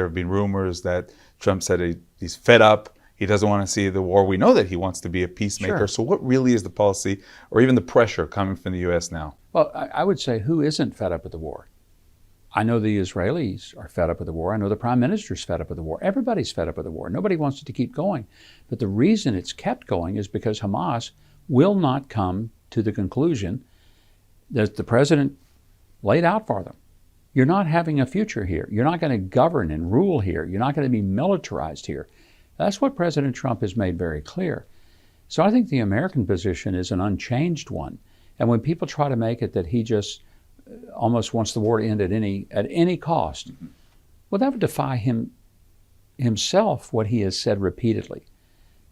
There have been rumors that Trump said he's fed up. He doesn't want to see the war. We know that he wants to be a peacemaker. Sure. So what really is the policy or even the pressure coming from the U.S. now? Well, I would say, who isn't fed up with the war? I know the Israelis are fed up with the war. I know the Prime Minister's fed up with the war. Everybody's fed up with the war. Nobody wants it to keep going. But the reason it's kept going is because Hamas will not come to the conclusion that the president laid out for them. You're not having a future here. You're not going to govern and rule here. You're not going to be militarized here. That's what President Trump has made very clear. So I think the American position is an unchanged one. And when people try to make it that he just almost wants the war to end at any cost, well, that would defy himself, what he has said repeatedly.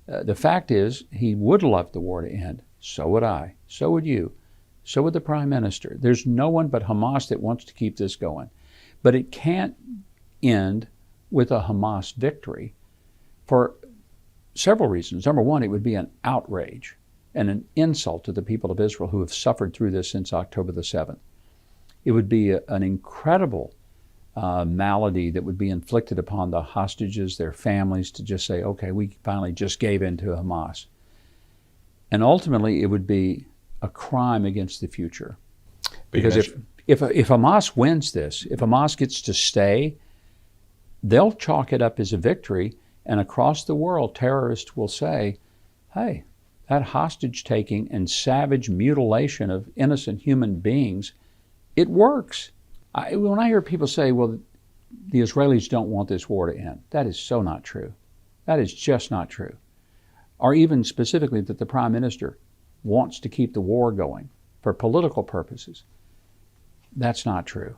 The fact is, he would love the war to end. So would I. So would you. So would the Prime Minister. There's no one but Hamas that wants to keep this going. But it can't end with a Hamas victory for several reasons. Number one, it would be an outrage and an insult to the people of Israel who have suffered through this since October the 7th. It would be an incredible malady that would be inflicted upon the hostages, their families, to just say, okay, we finally just gave in to Hamas. And ultimately, it would be a crime against the future. Because if Hamas wins this, if Hamas gets to stay, they'll chalk it up as a victory, and across the world, terrorists will say, hey, that hostage-taking and savage mutilation of innocent human beings, it works. When I hear people say, well, the Israelis don't want this war to end, that is so not true. That is just not true. Or even specifically that the Prime Minister wants to keep the war going for political purposes. That's not true.